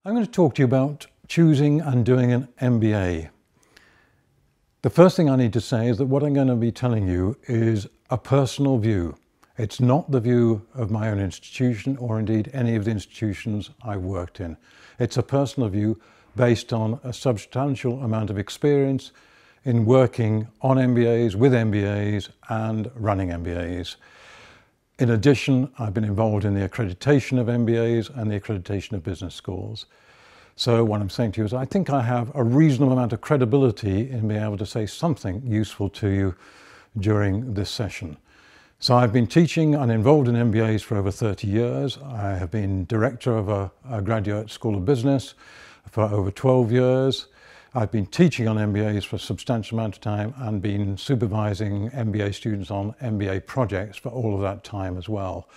I'm going to talk to you about choosing and doing an MBA. The first thing I need to say is that what I'm going to be telling you is a personal view. It's not the view of my own institution or indeed any of the institutions I've worked in. It's a personal view based on a substantial amount of experience in working on MBAs, with MBAs and running MBAs. In addition, I've been involved in the accreditation of MBAs and the accreditation of business schools. So what I'm saying to you is I think I have a reasonable amount of credibility in being able to say something useful to you during this session. So I've been teaching and involved in MBAs for over 30 years. I have been director of a graduate school of business for over 12 years. I've been teaching on MBAs for a substantial amount of time and been supervising MBA students on MBA projects for all of that time as well.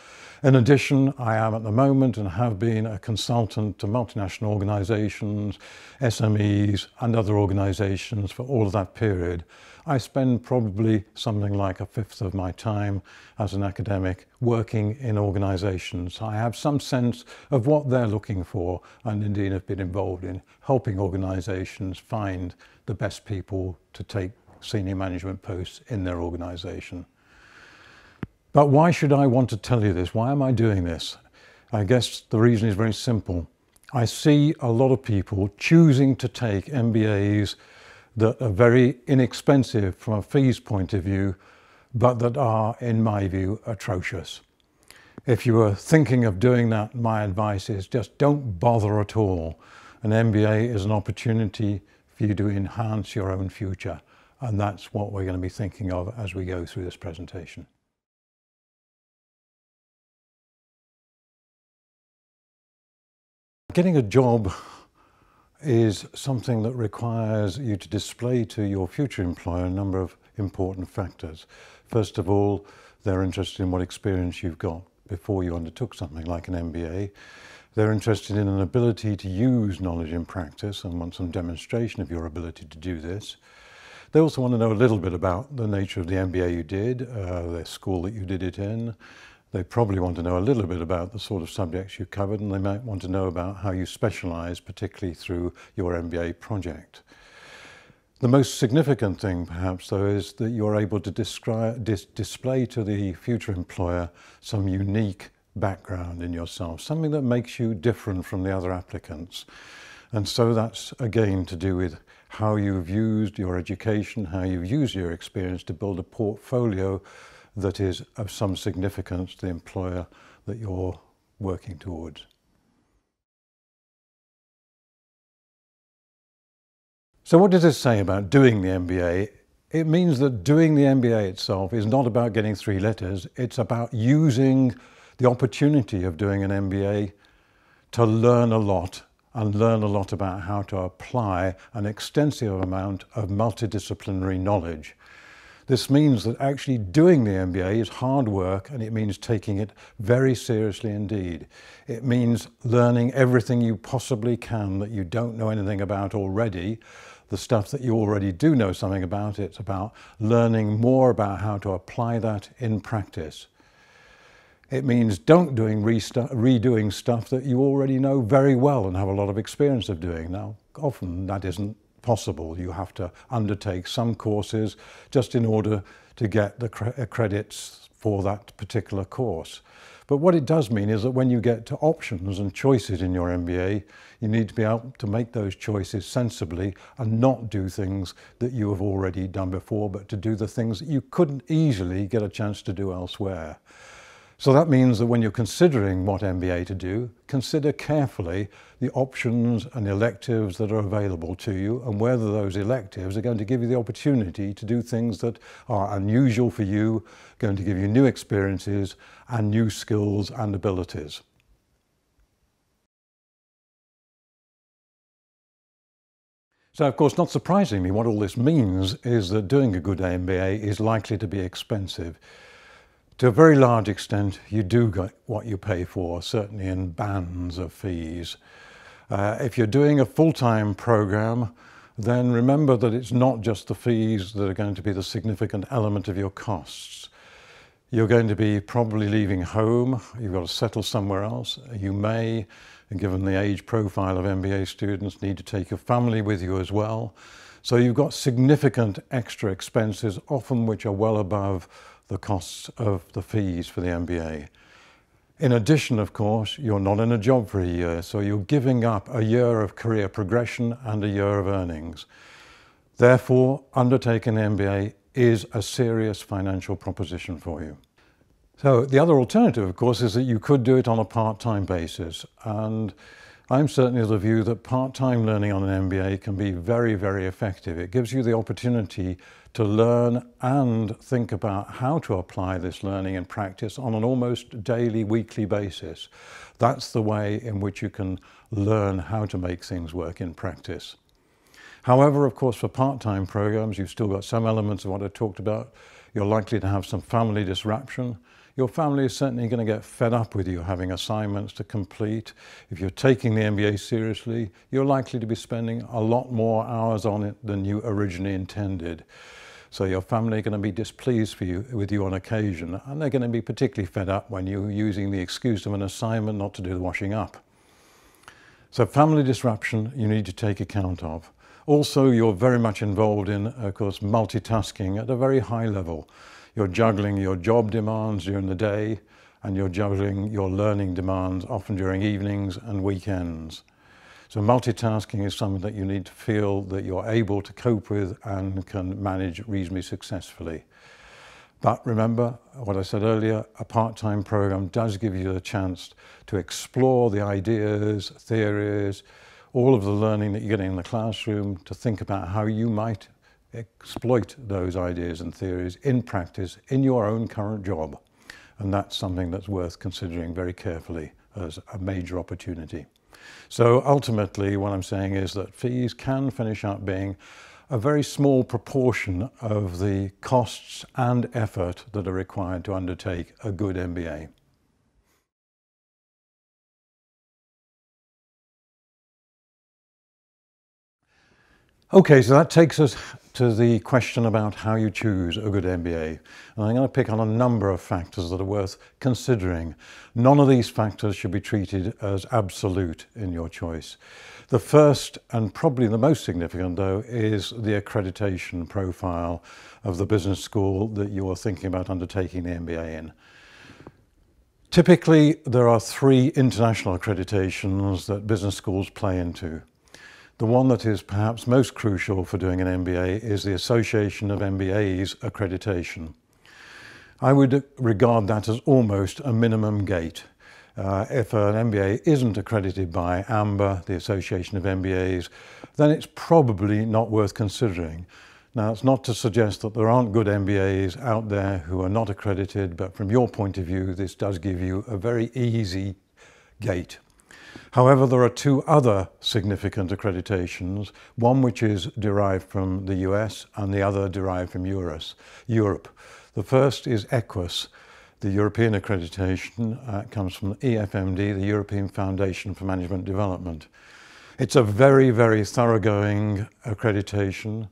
In addition, I am at the moment and have been a consultant to multinational organisations, SMEs and other organisations for all of that period. I spend probably something like a fifth of my time as an academic working in organisations. I have some sense of what they're looking for and indeed have been involved in helping organisations find the best people to take senior management posts in their organisation. But why should I want to tell you this? Why am I doing this? I guess the reason is very simple. I see a lot of people choosing to take MBAs that are very inexpensive from a fees point of view, but that are, in my view, atrocious. If you are thinking of doing that, my advice is just don't bother at all. An MBA is an opportunity for you to enhance your own future, and that's what we're going to be thinking of as we go through this presentation. Getting a job is something that requires you to display to your future employer a number of important factors. First of all, they're interested in what experience you've got before you undertook something like an MBA. They're interested in an ability to use knowledge in practice and want some demonstration of your ability to do this. They also want to know a little bit about the nature of the MBA you did, the school that you did it in. They probably want to know a little bit about the sort of subjects you covered, and they might want to know about how you specialise, particularly through your MBA project. The most significant thing, perhaps, though, is that you're able to display to the future employer some unique background in yourself, something that makes you different from the other applicants. And so that's, again, to do with how you've used your education, how you've used your experience to build a portfolio that is of some significance to the employer that you're working towards. So what does this say about doing the MBA? It means that doing the MBA itself is not about getting 3 letters, it's about using the opportunity of doing an MBA to learn a lot and learn a lot about how to apply an extensive amount of multidisciplinary knowledge. This means that actually doing the MBA is hard work, and it means taking it very seriously indeed. It means learning everything you possibly can that you don't know anything about already. The stuff that you already do know something about, it's about learning more about how to apply that in practice. It means don't redoing stuff that you already know very well and have a lot of experience of doing. Now, often that isn't possible. You have to undertake some courses just in order to get the credits for that particular course. But what it does mean is that when you get to options and choices in your MBA, you need to be able to make those choices sensibly and not do things that you have already done before, but to do the things that you couldn't easily get a chance to do elsewhere. So that means that when you're considering what MBA to do, consider carefully the options and electives that are available to you and whether those electives are going to give you the opportunity to do things that are unusual for you, going to give you new experiences and new skills and abilities. So, of course, not surprisingly, what all this means is that doing a good MBA is likely to be expensive. To a very large extent, you do get what you pay for, certainly in bands of fees. If you're doing a full-time program, then remember that it's not just the fees that are going to be the significant element of your costs. You're going to be probably leaving home, you've got to settle somewhere else. You may and given the age profile of MBA students, need to take your family with you as well. So you've got significant extra expenses, often which are well above the costs of the fees for the MBA. In addition, of course, you're not in a job for a year, so you're giving up a year of career progression and a year of earnings. Therefore, undertaking an MBA is a serious financial proposition for you. So the other alternative, of course, is that you could do it on a part-time basis. And I'm certainly of the view that part-time learning on an MBA can be very, very effective. It gives you the opportunity to learn and think about how to apply this learning in practice on an almost daily, weekly basis. That's the way in which you can learn how to make things work in practice. However, of course, for part-time programs, you've still got some elements of what I talked about. You're likely to have some family disruption. Your family is certainly going to get fed up with you having assignments to complete. If you're taking the MBA seriously, you're likely to be spending a lot more hours on it than you originally intended. So your family are going to be displeased with you on occasion, and they're going to be particularly fed up when you're using the excuse of an assignment not to do the washing up. So family disruption you need to take account of. Also, you're very much involved in, of course, multitasking at a very high level. You're juggling your job demands during the day, and you're juggling your learning demands often during evenings and weekends. So multitasking is something that you need to feel that you're able to cope with and can manage reasonably successfully. But remember what I said earlier, a part-time program does give you the chance to explore the ideas, theories, all of the learning that you're getting in the classroom, to think about how you might exploit those ideas and theories in practice in your own current job. And that's something that's worth considering very carefully as a major opportunity. So ultimately, what I'm saying is that fees can finish up being a very small proportion of the costs and effort that are required to undertake a good MBA. Okay, so that takes us to the question about how you choose a good MBA. And I'm going to pick on a number of factors that are worth considering. None of these factors should be treated as absolute in your choice. The first, and probably the most significant though, is the accreditation profile of the business school that you're thinking about undertaking the MBA in. Typically, there are 3 international accreditations that business schools play into. The one that is perhaps most crucial for doing an MBA is the Association of MBAs accreditation. I would regard that as almost a minimum gate. If an MBA isn't accredited by AMBA, the Association of MBAs, then it's probably not worth considering. Now, it's not to suggest that there aren't good MBAs out there who are not accredited, but from your point of view, this does give you a very easy gate. However, there are 2 other significant accreditations, one which is derived from the US and the other derived from Europe. The first is EQUIS, the European accreditation. Comes from the EFMD, the European Foundation for Management Development. It's a very, very thoroughgoing accreditation,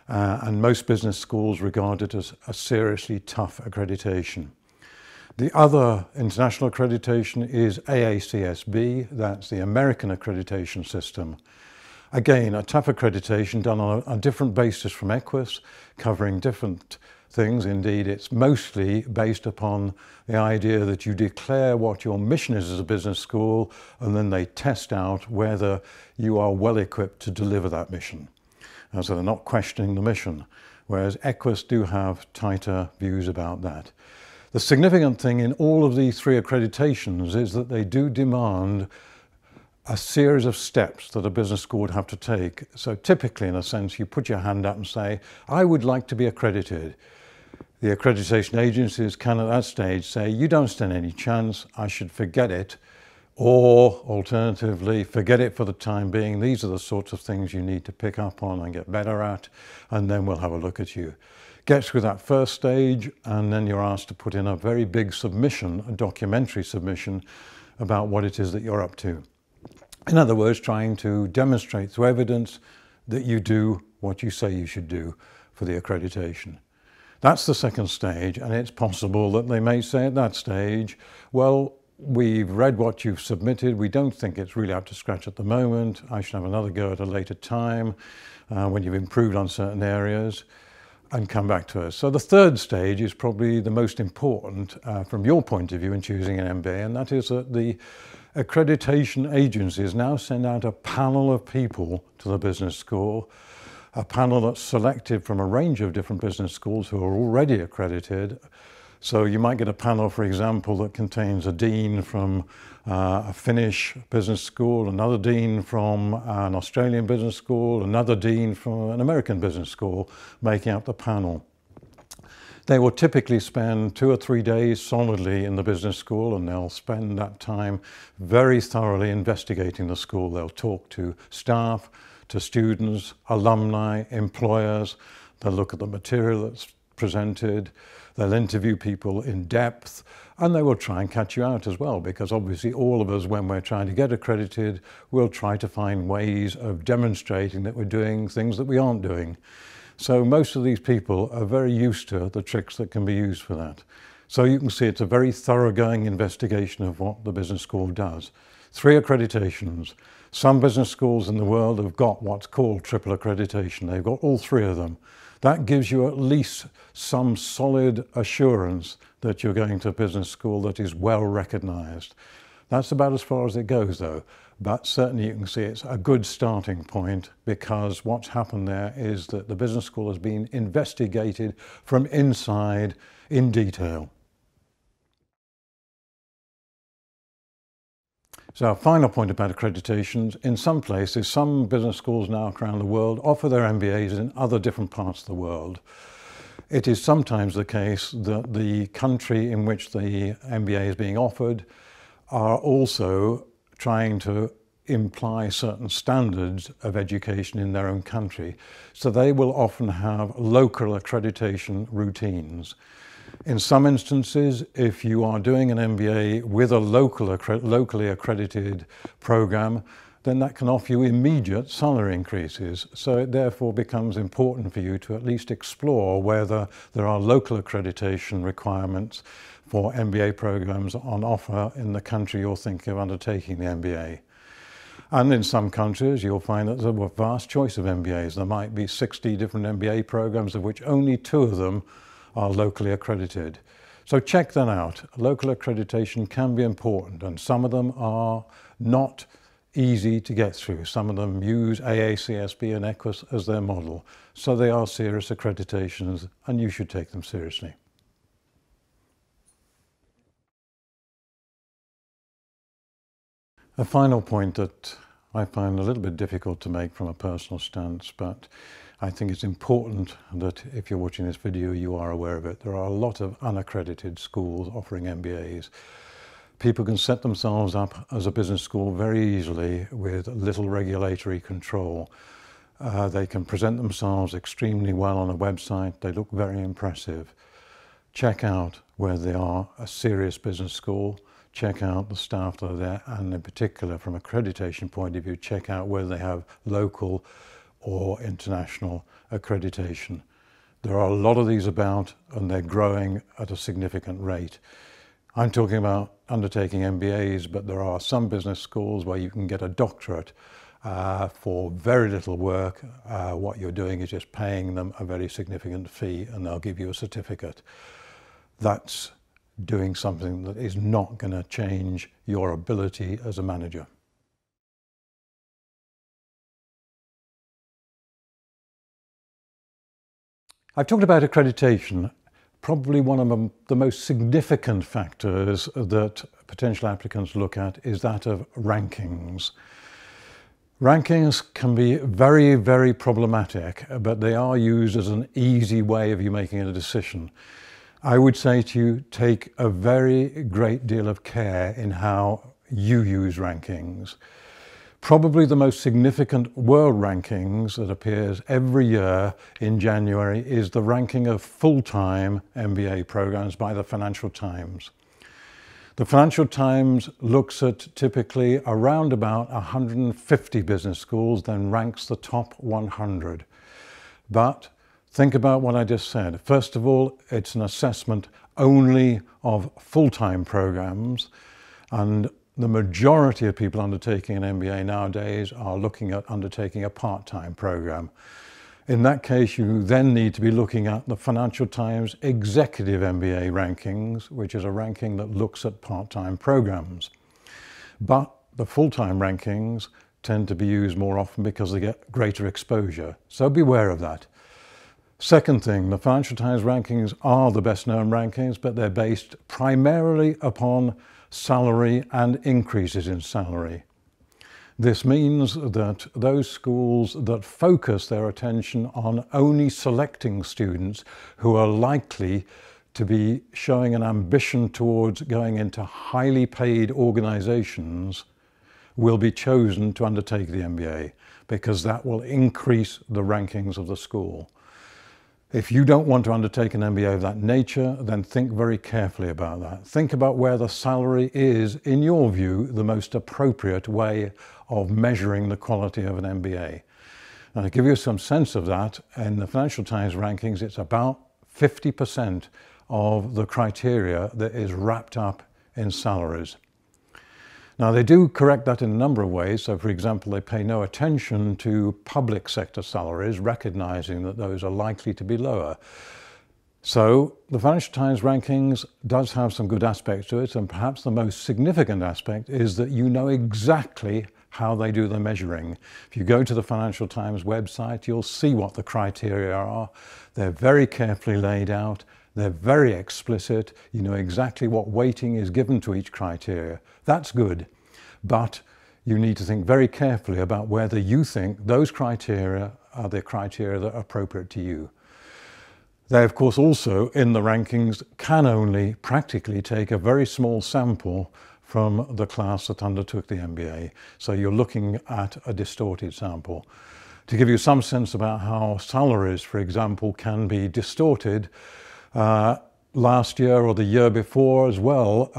and most business schools regard it as a seriously tough accreditation. The other international accreditation is AACSB, that's the American accreditation system. Again, a tough accreditation done on a different basis from EQUIS, covering different things. Indeed, it's mostly based upon the idea that you declare what your mission is as a business school, and then they test out whether you are well equipped to deliver that mission. So they're not questioning the mission, whereas EQUIS do have tighter views about that. The significant thing in all of these 3 accreditations is that they do demand a series of steps that a business school would have to take. So typically, in a sense, you put your hand up and say, I would like to be accredited. The accreditation agencies can at that stage say, you don't stand any chance, I should forget it. Or alternatively, forget it for the time being. These are the sorts of things you need to pick up on and get better at, and then we'll have a look at you. Get through that first stage, and then you're asked to put in a very big submission, a documentary submission, about what it is that you're up to. In other words, trying to demonstrate through evidence that you do what you say you should do for the accreditation. That's the second stage, and it's possible that they may say at that stage, well, we've read what you've submitted. We don't think it's really up to scratch at the moment. I should have another go at a later time when you've improved on certain areas, and come back to us. So the third stage is probably the most important from your point of view in choosing an MBA, and that is that the accreditation agencies now send out a panel of people to the business school, a panel that's selected from a range of different business schools who are already accredited. So you might get a panel, for example, that contains a dean from a Finnish business school, another dean from an Australian business school, another dean from an American business school, making up the panel. They will typically spend 2 or 3 days solidly in the business school, and they'll spend that time very thoroughly investigating the school. They'll talk to staff, to students, alumni, employers. They'll look at the material that's presented. They'll interview people in depth, and they will try and catch you out as well, because obviously all of us, when we're trying to get accredited, will try to find ways of demonstrating that we're doing things that we aren't doing. So most of these people are very used to the tricks that can be used for that. So you can see it's a very thoroughgoing investigation of what the business school does. 3 accreditations. Some business schools in the world have got what's called triple accreditation. They've got all 3 of them. That gives you at least some solid assurance that you're going to a business school that is well recognized. That's about as far as it goes though. But certainly you can see it's a good starting point, because what's happened there is that the business school has been investigated from inside in detail. So our final point about accreditations: in some places, some business schools now around the world offer their MBAs in other different parts of the world. It is sometimes the case that the country in which the MBA is being offered are also trying to imply certain standards of education in their own country. So they will often have local accreditation routines. In some instances, if you are doing an MBA with a locally accredited program, then that can offer you immediate salary increases. So it therefore becomes important for you to at least explore whether there are local accreditation requirements for MBA programs on offer in the country you're thinking of undertaking the MBA. And in some countries, you'll find that there's a vast choice of MBAs. There might be 60 different MBA programs, of which only 2 of them are locally accredited. So check that out. Local accreditation can be important, and some of them are not easy to get through. Some of them use AACSB and EQUIS as their model. So they are serious accreditations, and you should take them seriously. A final point that I find a little bit difficult to make from a personal stance, but I think it's important that if you're watching this video, you are aware of it. There are a lot of unaccredited schools offering MBAs. People can set themselves up as a business school very easily with little regulatory control. They can present themselves extremely well on a website. They look very impressive. Check out whether they are a serious business school. Check out the staff that are there, and in particular from accreditation point of view, check out whether they have local or international accreditation. There are a lot of these about, and they're growing at a significant rate. I'm talking about undertaking MBAs, but there are some business schools where you can get a doctorate for very little work. What you're doing is just paying them a very significant fee, and they'll give you a certificate. That's doing something that is not going to change your ability as a manager. I've talked about accreditation. Probably one of the most significant factors that potential applicants look at is that of rankings. Rankings can be very, very problematic, but they are used as an easy way of you making a decision. I would say to you, take a very great deal of care in how you use rankings. Probably the most significant world rankings that appears every year in January is the ranking of full-time MBA programs by the Financial Times. The Financial Times looks at typically around about 150 business schools, then ranks the top 100. But think about what I just said. First of all, it's an assessment only of full-time programs. And the majority of people undertaking an MBA nowadays are looking at undertaking a part-time program. In that case, you then need to be looking at the Financial Times Executive MBA rankings, which is a ranking that looks at part-time programs. But the full-time rankings tend to be used more often because they get greater exposure. So beware of that. Second thing, the Financial Times rankings are the best known rankings, but they're based primarily upon salary and increases in salary. This means that those schools that focus their attention on only selecting students who are likely to be showing an ambition towards going into highly paid organizations will be chosen to undertake the MBA, because that will increase the rankings of the school. If you don't want to undertake an MBA of that nature, then think very carefully about that. Think about where the salary is, in your view, the most appropriate way of measuring the quality of an MBA. And to give you some sense of that, in the Financial Times rankings, it's about 50% of the criteria that is wrapped up in salaries. Now, they do correct that in a number of ways. So, for example, they pay no attention to public sector salaries, recognizing that those are likely to be lower. So the Financial Times rankings does have some good aspects to it, and perhaps the most significant aspect is that you know exactly how they do the measuring. If you go to the Financial Times website, you'll see what the criteria are. They're very carefully laid out. They're very explicit. You know exactly what weighting is given to each criteria. That's good, but you need to think very carefully about whether you think those criteria are the criteria that are appropriate to you. They, of course, also in the rankings can only practically take a very small sample from the class that undertook the MBA. So you're looking at a distorted sample. To give you some sense about how salaries, for example, can be distorted, last year or the year before as well,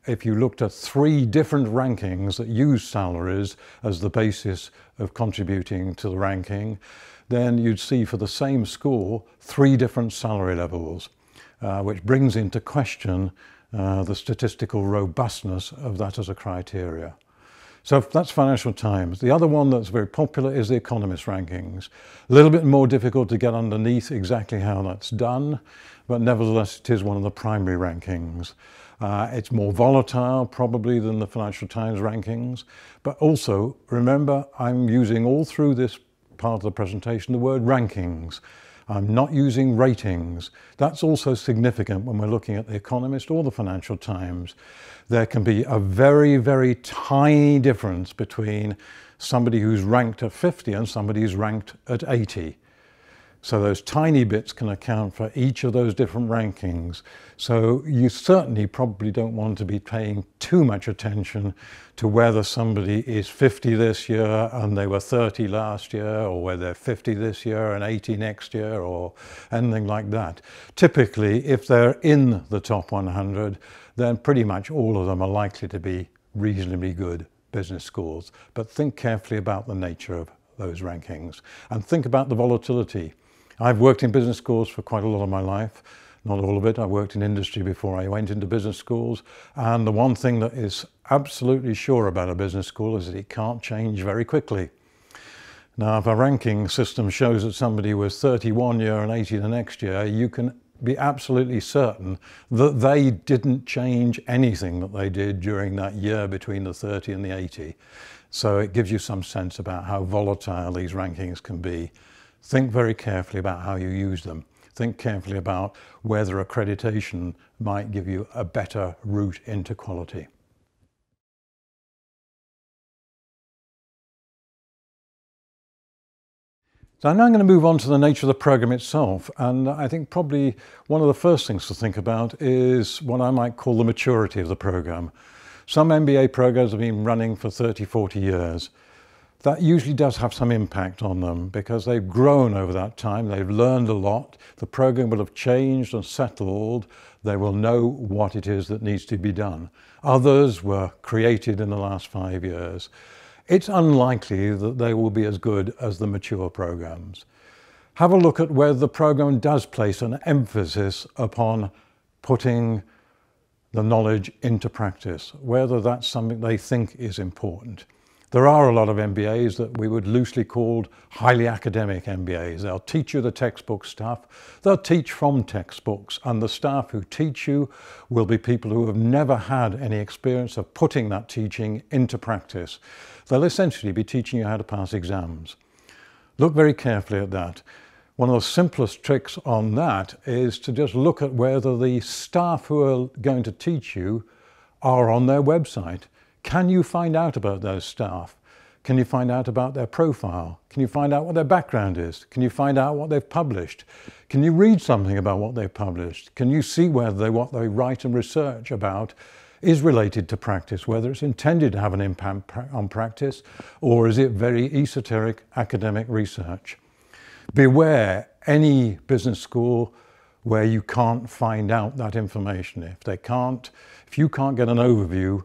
if you looked at 3 different rankings that use salaries as the basis of contributing to the ranking, then you'd see for the same school 3 different salary levels, which brings into question the statistical robustness of that as a criteria. So that's Financial Times. The other one that's very popular is the Economist rankings. A little bit more difficult to get underneath exactly how that's done, but nevertheless it is one of the primary rankings. It's more volatile probably than the Financial Times rankings, but also remember, I'm using all through this part of the presentation the word rankings. I'm not using ratings. That's also significant when we're looking at the Economist or the Financial Times. There can be a very, very tiny difference between somebody who's ranked at 50 and somebody who's ranked at 80. So those tiny bits can account for each of those different rankings. So you certainly probably don't want to be paying too much attention to whether somebody is 50 this year and they were 30 last year, or whether they're 50 this year and 80 next year, or anything like that. Typically, if they're in the top 100, then pretty much all of them are likely to be reasonably good business schools. But think carefully about the nature of those rankings and think about the volatility. I've worked in business schools for quite a lot of my life. Not all of it. I worked in industry before I went into business schools. And the one thing that is absolutely sure about a business school is that it can't change very quickly. Now, if a ranking system shows that somebody was 30 one year and 80 the next year, you can be absolutely certain that they didn't change anything that they did during that year between the 30 and the 80. So it gives you some sense about how volatile these rankings can be. Think very carefully about how you use them. Think carefully about whether accreditation might give you a better route into quality. So now I'm going to move on to the nature of the program itself, and I think probably one of the first things to think about is what I might call the maturity of the program. Some MBA programs have been running for 30, 40 years. That usually does have some impact on them because they've grown over that time, they've learned a lot, the program will have changed and settled, they will know what it is that needs to be done. Others were created in the last 5 years. It's unlikely that they will be as good as the mature programs. Have a look at whether the program does place an emphasis upon putting the knowledge into practice, whether that's something they think is important. There are a lot of MBAs that we would loosely call highly academic MBAs. They'll teach you the textbook stuff, they'll teach from textbooks, and the staff who teach you will be people who have never had any experience of putting that teaching into practice. They'll essentially be teaching you how to pass exams. Look very carefully at that. One of the simplest tricks on that is to just look at whether the staff who are going to teach you are on their website. Can you find out about those staff? Can you find out about their profile? Can you find out what their background is? Can you find out what they've published? Can you read something about what they've published? Can you see whether what they write and research about is related to practice, whether it's intended to have an impact on practice, or is it very esoteric academic research? Beware any business school where you can't find out that information. If you can't get an overview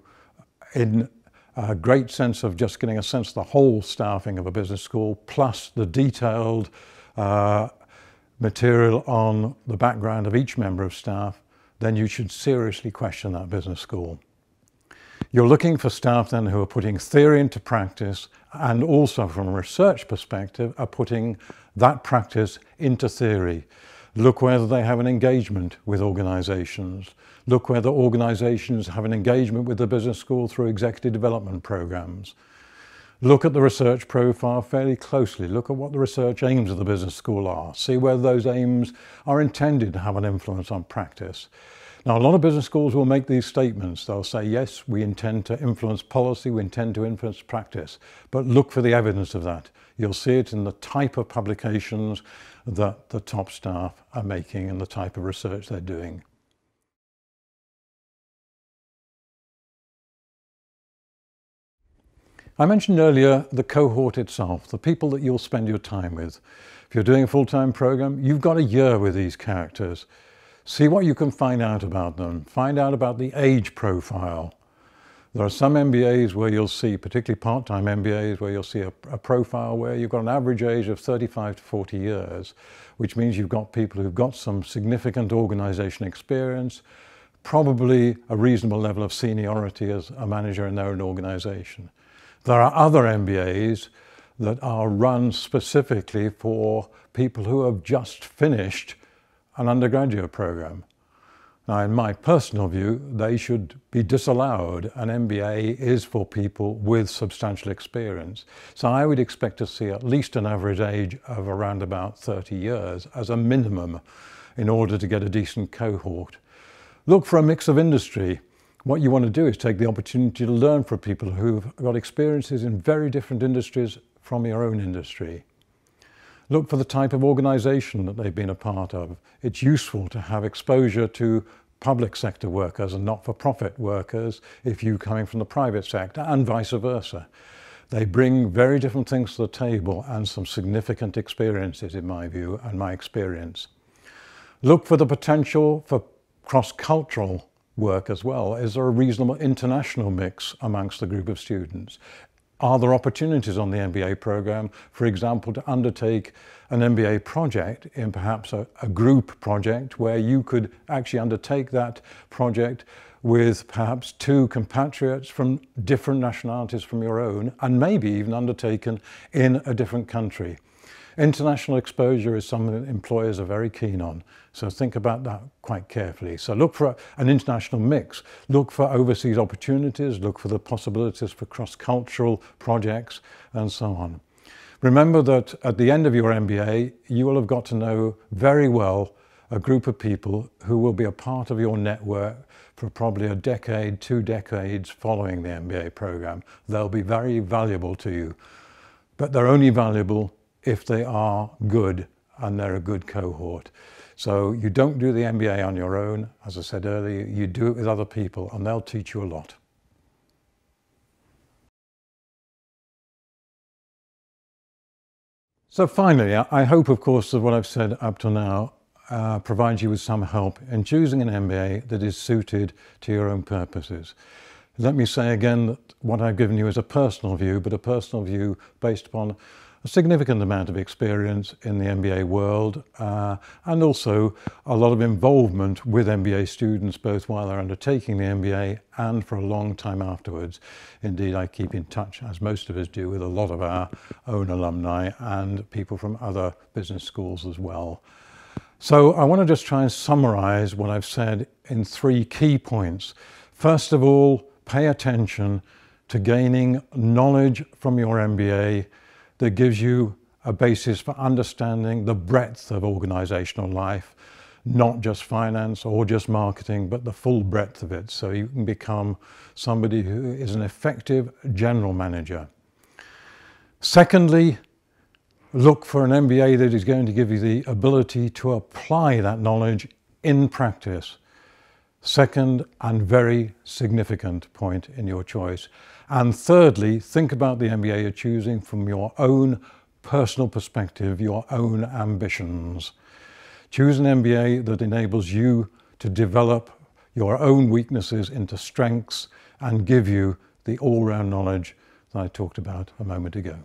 in a great sense of just getting a sense of the whole staffing of a business school, plus the detailed material on the background of each member of staff, then you should seriously question that business school. You're looking for staff then who are putting theory into practice, and also from a research perspective are putting that practice into theory. Look whether they have an engagement with organisations. Look whether organisations have an engagement with the business school through executive development programmes. Look at the research profile fairly closely. Look at what the research aims of the business school are. See whether those aims are intended to have an influence on practice. Now, a lot of business schools will make these statements. They'll say, yes, we intend to influence policy, we intend to influence practice, but look for the evidence of that. You'll see it in the type of publications that the top staff are making and the type of research they're doing. I mentioned earlier the cohort itself, the people that you'll spend your time with. If you're doing a full-time program, you've got a year with these characters. See what you can find out about them. Find out about the age profile. There are some MBAs where you'll see, particularly part-time MBAs, where you'll see a profile where you've got an average age of 35 to 40 years, which means you've got people who've got some significant organisation experience, probably a reasonable level of seniority as a manager in their own organisation. There are other MBAs that are run specifically for people who have just finished an undergraduate program. Now, in my personal view, they should be disallowed. An MBA is for people with substantial experience. So I would expect to see at least an average age of around about 30 years as a minimum in order to get a decent cohort. Look for a mix of industry. What you want to do is take the opportunity to learn from people who've got experiences in very different industries from your own industry. Look for the type of organisation that they've been a part of. It's useful to have exposure to public sector workers and not-for-profit workers if you're coming from the private sector, and vice versa. They bring very different things to the table and some significant experiences, in my view and my experience. Look for the potential for cross-cultural work as well. Is there a reasonable international mix amongst the group of students? Are there opportunities on the MBA program, for example, to undertake an MBA project in perhaps a group project where you could actually undertake that project with perhaps two compatriots from different nationalities from your own, and maybe even undertaken in a different country? International exposure is something that employers are very keen on, so think about that quite carefully. So look for an international mix, look for overseas opportunities, look for the possibilities for cross-cultural projects and so on. Remember that at the end of your MBA, you will have got to know very well a group of people who will be a part of your network for probably a decade, 2 decades following the MBA program. They'll be very valuable to you, but they're only valuable if they are good and they're a good cohort. So you don't do the MBA on your own. As I said earlier, you do it with other people and they'll teach you a lot. So finally, I hope, of course, that what I've said up to now provides you with some help in choosing an MBA that is suited to your own purposes. Let me say again that what I've given you is a personal view, but a personal view based upon a significant amount of experience in the MBA world and also a lot of involvement with MBA students both while they're undertaking the MBA and for a long time afterwards. Indeed, I keep in touch, as most of us do, with a lot of our own alumni and people from other business schools as well. So I want to just try and summarize what I've said in 3 key points. First of all, pay attention to gaining knowledge from your MBA that gives you a basis for understanding the breadth of organizational life, not just finance or just marketing, but the full breadth of it, so you can become somebody who is an effective general manager. Secondly, look for an MBA that is going to give you the ability to apply that knowledge in practice. Second and very significant point in your choice. And thirdly, think about the MBA you're choosing from your own personal perspective, your own ambitions. Choose an MBA that enables you to develop your own weaknesses into strengths and give you the all-round knowledge that I talked about a moment ago.